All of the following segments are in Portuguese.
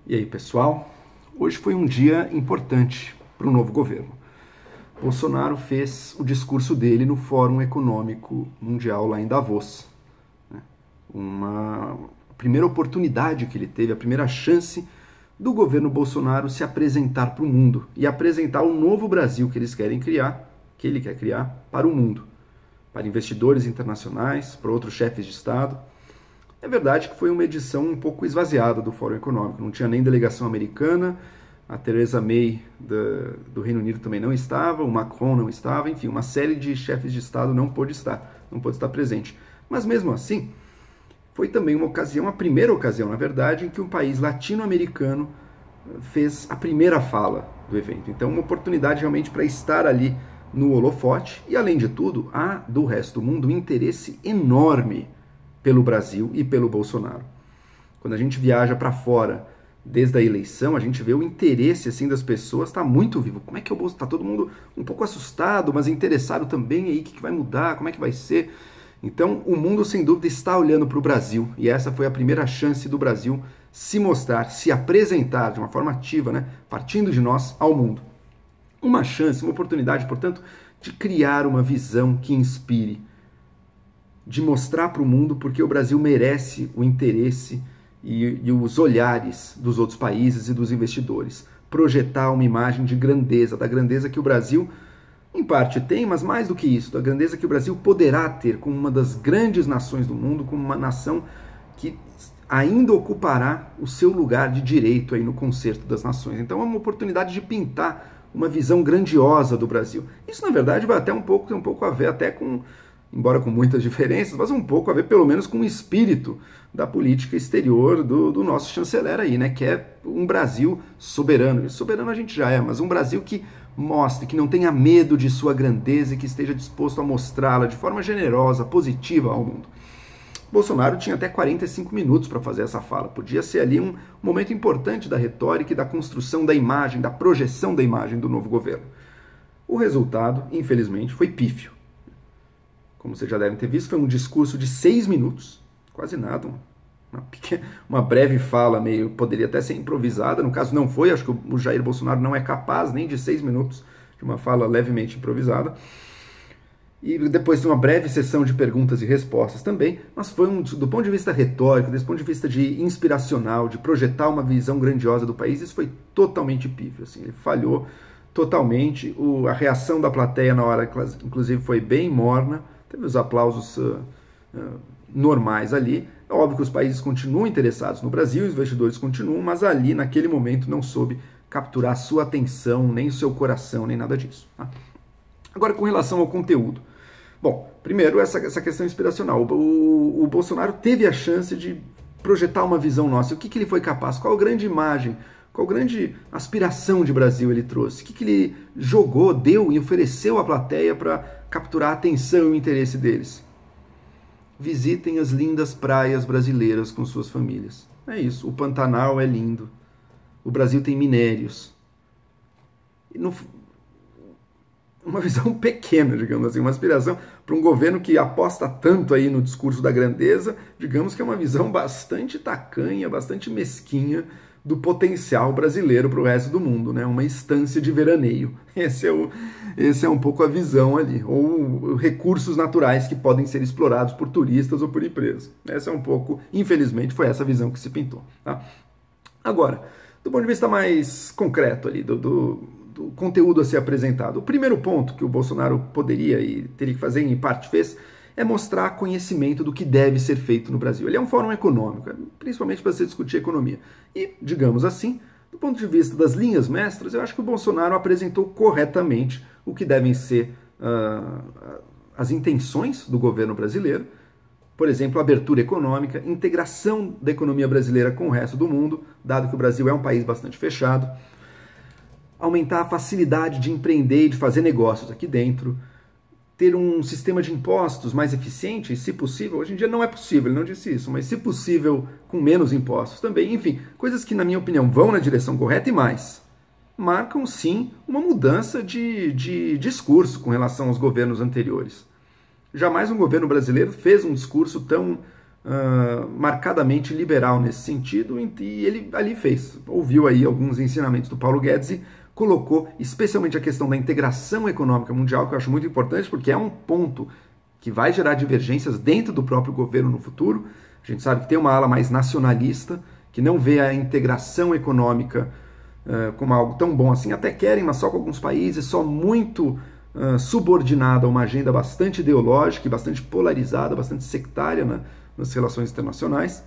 E aí, pessoal? Hoje foi um dia importante para o novo governo. Bolsonaro fez o discurso dele no Fórum Econômico Mundial lá em Davos. Uma primeira oportunidade que ele teve, a primeira chance do governo Bolsonaro se apresentar para o mundo e apresentar o novo Brasil que eles querem criar, que ele quer criar, para o mundo, para investidores internacionais, para outros chefes de Estado. É verdade que foi uma edição um pouco esvaziada do Fórum Econômico, não tinha nem delegação americana, a Theresa May do Reino Unido também não estava, o Macron não estava, enfim, uma série de chefes de Estado não pôde estar presente. Mas mesmo assim, foi também uma ocasião, a primeira ocasião, na verdade, em que um país latino-americano fez a primeira fala do evento. Então, uma oportunidade realmente para estar ali no holofote e, além de tudo, há do resto do mundo um interesse enorme pelo Brasil e pelo Bolsonaro. Quando a gente viaja para fora desde a eleição, a gente vê o interesse assim das pessoas, está muito vivo. Como é que é o Bolsonaro? Está todo mundo um pouco assustado, mas interessado também aí, o que vai mudar, como é que vai ser? Então, o mundo, sem dúvida, está olhando para o Brasil, e essa foi a primeira chance do Brasil se mostrar, se apresentar de uma forma ativa, né, partindo de nós ao mundo. Uma chance, uma oportunidade, portanto, de criar uma visão que inspire, de mostrar para o mundo porque o Brasil merece o interesse e os olhares dos outros países e dos investidores. Projetar uma imagem de grandeza, da grandeza que o Brasil, em parte, tem, mas mais do que isso, da grandeza que o Brasil poderá ter como uma das grandes nações do mundo, como uma nação que ainda ocupará o seu lugar de direito aí no concerto das nações. Então é uma oportunidade de pintar uma visão grandiosa do Brasil. Isso, na verdade, vai até tem um pouco a ver até com, embora com muitas diferenças, mas um pouco a ver pelo menos com o espírito da política exterior do nosso chanceler aí, né? Que é um Brasil soberano. E soberano a gente já é, mas um Brasil que mostre, que não tenha medo de sua grandeza e que esteja disposto a mostrá-la de forma generosa, positiva ao mundo. Bolsonaro tinha até 45 minutos para fazer essa fala. Podia ser ali um momento importante da retórica e da construção da imagem, da projeção da imagem do novo governo. O resultado, infelizmente, foi pífio. Como vocês já devem ter visto, foi um discurso de 6 minutos, quase nada, uma breve fala, meio poderia até ser improvisada, no caso não foi, acho que o Jair Bolsonaro não é capaz nem de 6 minutos de uma fala levemente improvisada, e depois de uma breve sessão de perguntas e respostas também, mas foi, do ponto de vista retórico, desse ponto de vista de inspiracional, de projetar uma visão grandiosa do país, isso foi totalmente pífio, assim, ele falhou totalmente, a reação da plateia na hora, inclusive, foi bem morna, teve os aplausos normais ali. É óbvio que os países continuam interessados no Brasil, os investidores continuam, mas ali, naquele momento, não soube capturar a sua atenção, nem o seu coração, nem nada disso. Tá? Agora, com relação ao conteúdo. Bom, primeiro, essa questão inspiracional. O Bolsonaro teve a chance de projetar uma visão nossa. O que ele foi capaz? Qual a grande imagem? Qual a grande aspiração de Brasil ele trouxe? O que ele jogou, deu e ofereceu à plateia para capturar a atenção e o interesse deles? Visitem as lindas praias brasileiras com suas famílias. É isso, o Pantanal é lindo. O Brasil tem minérios. Uma visão pequena, digamos assim, uma aspiração para um governo que aposta tanto aí no discurso da grandeza, digamos que é uma visão bastante tacanha, bastante mesquinha do potencial brasileiro para o resto do mundo, né? Uma estância de veraneio. Esse é um pouco a visão ali. Ou recursos naturais que podem ser explorados por turistas ou por empresas. Essa é um pouco, infelizmente, foi essa visão que se pintou. Tá? Agora, do ponto de vista mais concreto ali, do conteúdo a ser apresentado, o primeiro ponto que o Bolsonaro poderia e teria que fazer, em parte fez, é mostrar conhecimento do que deve ser feito no Brasil. Ele é um fórum econômico, principalmente para se discutir economia. E, digamos assim, do ponto de vista das linhas mestras, eu acho que o Bolsonaro apresentou corretamente o que devem ser as intenções do governo brasileiro. Por exemplo, abertura econômica, integração da economia brasileira com o resto do mundo, dado que o Brasil é um país bastante fechado. Aumentar a facilidade de empreender e de fazer negócios aqui dentro. Ter um sistema de impostos mais eficiente, se possível, hoje em dia não é possível, ele não disse isso, mas se possível, com menos impostos também. Enfim, coisas que, na minha opinião, vão na direção correta e mais. Marcam, sim, uma mudança de discurso com relação aos governos anteriores. Jamais um governo brasileiro fez um discurso tão marcadamente liberal nesse sentido, e ele ali ouviu aí alguns ensinamentos do Paulo Guedes e colocou especialmente a questão da integração econômica mundial, que eu acho muito importante, porque é um ponto que vai gerar divergências dentro do próprio governo no futuro. A gente sabe que tem uma ala mais nacionalista, que não vê a integração econômica como algo tão bom assim, até querem, mas só com alguns países, só muito subordinada a uma agenda bastante ideológica e bastante polarizada, bastante sectária nas relações internacionais,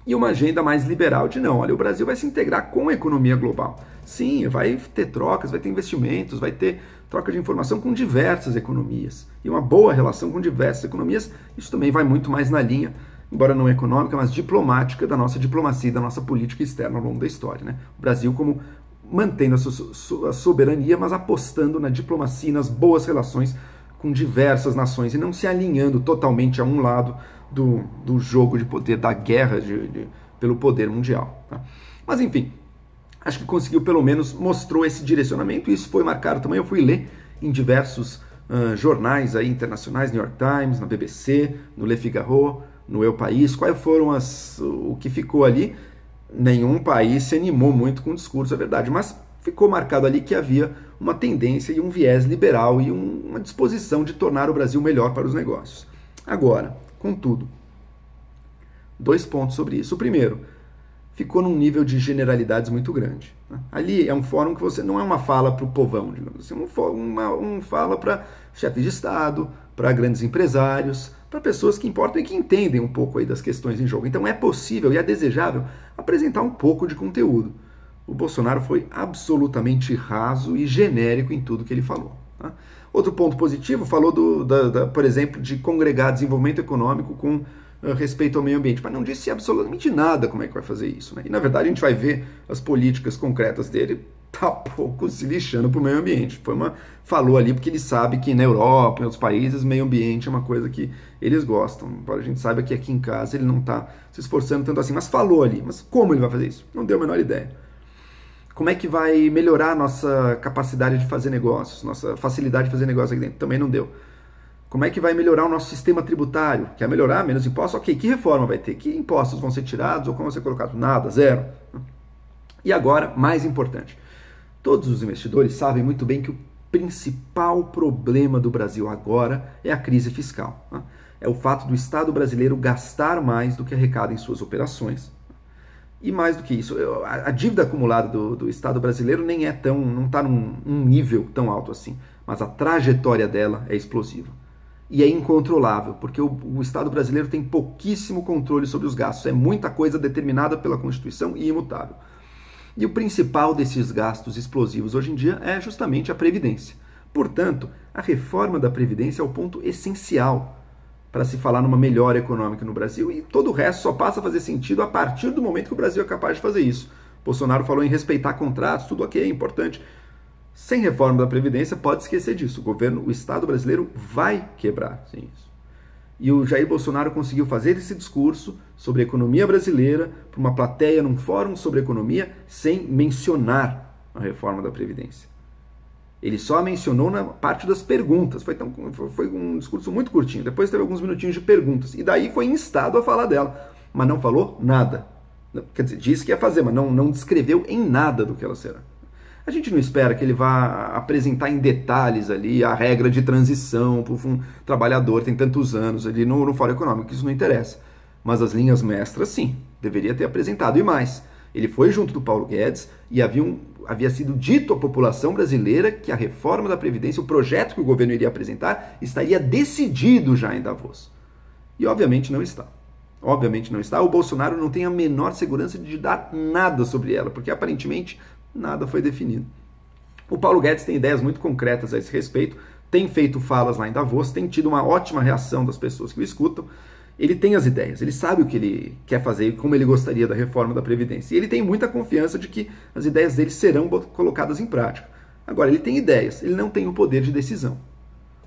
e uma agenda mais liberal de não, olha, o Brasil vai se integrar com a economia global. Sim, vai ter trocas, vai ter investimentos, vai ter troca de informação com diversas economias, e uma boa relação com diversas economias. Isso também vai muito mais na linha, embora não econômica, mas diplomática, da nossa diplomacia e da nossa política externa ao longo da história, né? O Brasil como mantendo a sua soberania, mas apostando na diplomacia e nas boas relações com diversas nações e não se alinhando totalmente a um lado do jogo de poder, da guerra pelo poder mundial. Tá? Mas enfim, acho que conseguiu, pelo menos, mostrou esse direcionamento, e isso foi marcado também. Eu fui ler em diversos jornais aí internacionais, New York Times, na BBC, no Le Figaro, no El País, quais foram o que ficou ali. Nenhum país se animou muito com o discurso, é verdade, mas ficou marcado ali que havia uma tendência e um viés liberal e uma disposição de tornar o Brasil melhor para os negócios. Agora, contudo, 2 pontos sobre isso. O primeiro, ficou num nível de generalidades muito grande. Né? Ali é um fórum que você não é uma fala para o povão, digamos assim, uma fala para chefes de Estado, para grandes empresários, para pessoas que importam e que entendem um pouco aí das questões em jogo. Então é possível e é desejável apresentar um pouco de conteúdo. O Bolsonaro foi absolutamente raso e genérico em tudo que ele falou. Tá? Outro ponto positivo, falou, por exemplo, de congregar desenvolvimento econômico com respeito ao meio ambiente, mas não disse absolutamente nada como é que vai fazer isso. Né? E, na verdade, a gente vai ver as políticas concretas dele tá pouco se lixando para o meio ambiente. Falou ali porque ele sabe que na Europa, em outros países, meio ambiente é uma coisa que eles gostam. Embora a gente saiba que aqui em casa ele não está se esforçando tanto assim, mas falou ali. Mas como ele vai fazer isso? Não deu a menor ideia. Como é que vai melhorar a nossa capacidade de fazer negócios, nossa facilidade de fazer negócios aqui dentro? Também não deu. Como é que vai melhorar o nosso sistema tributário? Quer melhorar? Menos impostos? Ok, que reforma vai ter? Que impostos vão ser tirados ou como vão ser colocados? Nada, zero. E agora, mais importante, todos os investidores sabem muito bem que o principal problema do Brasil agora é a crise fiscal. Né? É o fato do Estado brasileiro gastar mais do que arrecada em suas operações. E mais do que isso, a dívida acumulada do Estado brasileiro não está num nível tão alto assim, mas a trajetória dela é explosiva. E é incontrolável, porque o Estado brasileiro tem pouquíssimo controle sobre os gastos. É muita coisa determinada pela Constituição e imutável. E o principal desses gastos explosivos hoje em dia é justamente a Previdência. Portanto, a reforma da Previdência é o ponto essencial para se falar numa melhora econômica no Brasil, e todo o resto só passa a fazer sentido a partir do momento que o Brasil é capaz de fazer isso. Bolsonaro falou em respeitar contratos, tudo ok, é importante. Sem reforma da Previdência, pode esquecer disso. O Estado brasileiro vai quebrar sem isso. E o Jair Bolsonaro conseguiu fazer esse discurso sobre a economia brasileira para uma plateia num fórum sobre economia sem mencionar a reforma da Previdência. Ele só mencionou na parte das perguntas. Foi um discurso muito curtinho. Depois teve alguns minutinhos de perguntas. E daí foi instado a falar dela. Mas não falou nada. Quer dizer, disse que ia fazer, mas não descreveu em nada do que ela será. A gente não espera que ele vá apresentar em detalhes ali a regra de transição para um trabalhador, tem tantos anos ali no Fórum Econômico, isso não interessa. Mas as linhas mestras, sim, deveria ter apresentado. E mais, ele foi junto do Paulo Guedes e havia sido dito à população brasileira que a reforma da Previdência, o projeto que o governo iria apresentar, estaria decidido já em Davos. E obviamente não está. Obviamente não está. O Bolsonaro não tem a menor segurança de dar nada sobre ela, porque aparentemente nada foi definido. O Paulo Guedes tem ideias muito concretas a esse respeito, tem feito falas lá em Davos, tem tido uma ótima reação das pessoas que o escutam. Ele tem as ideias, ele sabe o que ele quer fazer e como ele gostaria da reforma da Previdência. E ele tem muita confiança de que as ideias dele serão colocadas em prática. Agora, ele tem ideias, ele não tem o poder de decisão.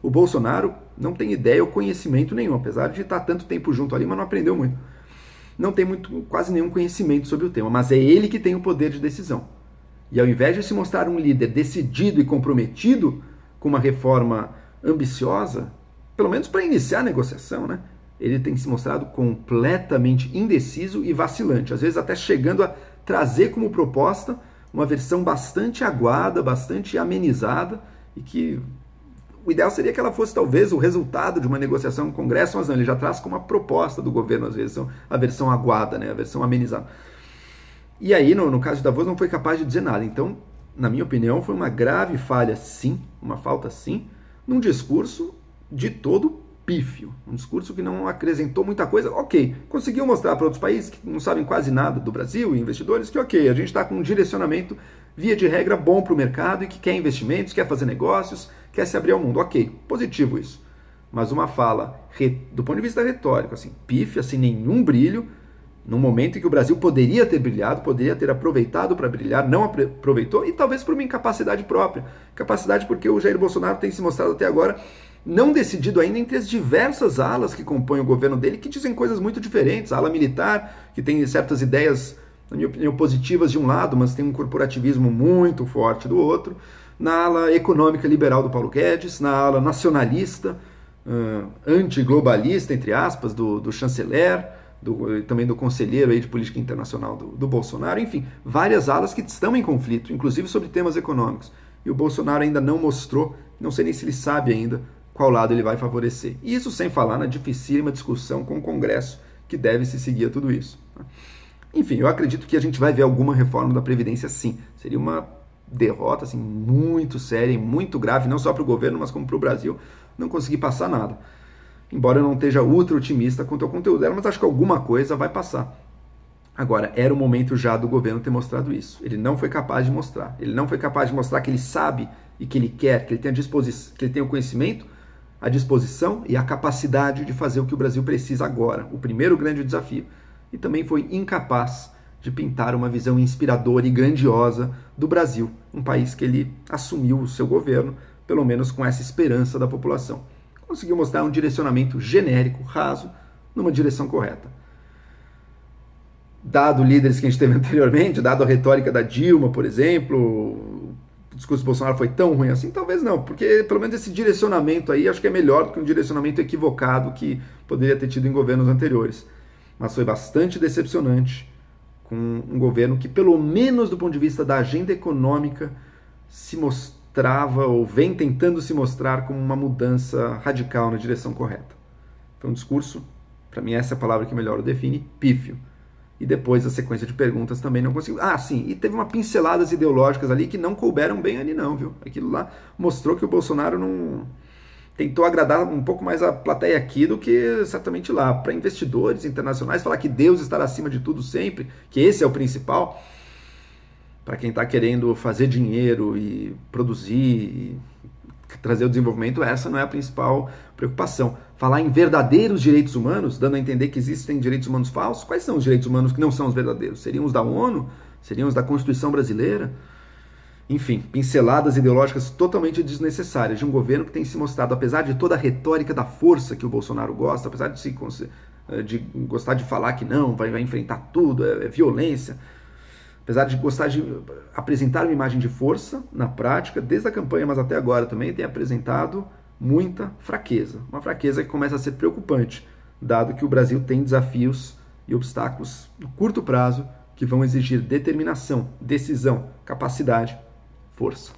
O Bolsonaro não tem ideia ou conhecimento nenhum, apesar de estar tanto tempo junto ali, mas não aprendeu muito. Não tem quase nenhum conhecimento sobre o tema, mas é ele que tem o poder de decisão. E ao invés de se mostrar um líder decidido e comprometido com uma reforma ambiciosa, pelo menos para iniciar a negociação, né? ele tem se mostrado completamente indeciso e vacilante, às vezes até chegando a trazer como proposta uma versão bastante aguada, bastante amenizada, e que o ideal seria que ela fosse talvez o resultado de uma negociação no Congresso, mas não, ele já traz como uma proposta do governo, às vezes, a versão aguada, né, a versão amenizada. E aí, no caso de Davos, não foi capaz de dizer nada. Então, na minha opinião, foi uma grave falha, sim, uma falta, sim, num discurso de todo pífio. Um discurso que não acrescentou muita coisa. Ok, conseguiu mostrar para outros países que não sabem quase nada do Brasil e investidores que, ok, a gente está com um direcionamento, via de regra, bom para o mercado e que quer investimentos, quer fazer negócios, quer se abrir ao mundo. Ok, positivo isso. Mas uma fala, do ponto de vista retórico, assim, pífia, sem nenhum brilho, num momento em que o Brasil poderia ter brilhado, poderia ter aproveitado para brilhar, não aproveitou, e talvez por uma incapacidade própria. Capacidade porque o Jair Bolsonaro tem se mostrado até agora não decidido ainda entre as diversas alas que compõem o governo dele, que dizem coisas muito diferentes. A ala militar, que tem certas ideias, na minha opinião, positivas de um lado, mas tem um corporativismo muito forte do outro. Na ala econômica liberal do Paulo Guedes, na ala nacionalista, antiglobalista, entre aspas, do chanceler, também do conselheiro aí de política internacional do Bolsonaro. Enfim, várias alas que estão em conflito, inclusive sobre temas econômicos. E o Bolsonaro ainda não mostrou, não sei nem se ele sabe ainda, qual lado ele vai favorecer. E isso sem falar na dificílima discussão com o Congresso, que deve se seguir a tudo isso. Enfim, eu acredito que a gente vai ver alguma reforma da Previdência, sim. Seria uma derrota assim, muito séria e muito grave, não só para o governo, mas como para o Brasil, não conseguir passar nada. Embora eu não esteja ultra otimista quanto ao conteúdo dela, mas acho que alguma coisa vai passar. Agora, era o momento já do governo ter mostrado isso. Ele não foi capaz de mostrar. Ele não foi capaz de mostrar que ele sabe e que ele quer, que ele tem a disposição, que ele tem o conhecimento, a disposição e a capacidade de fazer o que o Brasil precisa agora, o primeiro grande desafio. E também foi incapaz de pintar uma visão inspiradora e grandiosa do Brasil, um país que ele assumiu o seu governo, pelo menos com essa esperança da população. Conseguiu mostrar um direcionamento genérico, raso, numa direção correta. Dado líderes que a gente teve anteriormente, dado a retórica da Dilma, por exemplo, o discurso do Bolsonaro foi tão ruim assim? Talvez não, porque pelo menos esse direcionamento aí acho que é melhor do que um direcionamento equivocado que poderia ter tido em governos anteriores. Mas foi bastante decepcionante com um governo que, pelo menos do ponto de vista da agenda econômica, se mostrava ou vem tentando se mostrar como uma mudança radical na direção correta. Foi um discurso, para mim essa é a palavra que melhor o define, pífio. E depois a sequência de perguntas também não conseguiu. Ah, sim, e teve uma pinceladas ideológicas ali que não couberam bem ali não, viu? Aquilo lá mostrou que o Bolsonaro não tentou agradar um pouco mais a plateia aqui do que certamente lá. Para investidores internacionais, falar que Deus estará acima de tudo sempre, que esse é o principal. Para quem está querendo fazer dinheiro e produzir e trazer o desenvolvimento, essa não é a principal preocupação. Falar em verdadeiros direitos humanos, dando a entender que existem direitos humanos falsos, quais são os direitos humanos que não são os verdadeiros? Seriam os da ONU? Seriam os da Constituição brasileira? Enfim, pinceladas ideológicas totalmente desnecessárias de um governo que tem se mostrado, apesar de toda a retórica da força que o Bolsonaro gosta, apesar de gostar de falar que não, vai enfrentar tudo, é violência, apesar de gostar de apresentar uma imagem de força, na prática, desde a campanha, mas até agora também, tem apresentado muita fraqueza. Uma fraqueza que começa a ser preocupante, dado que o Brasil tem desafios e obstáculos no curto prazo que vão exigir determinação, decisão, capacidade, força.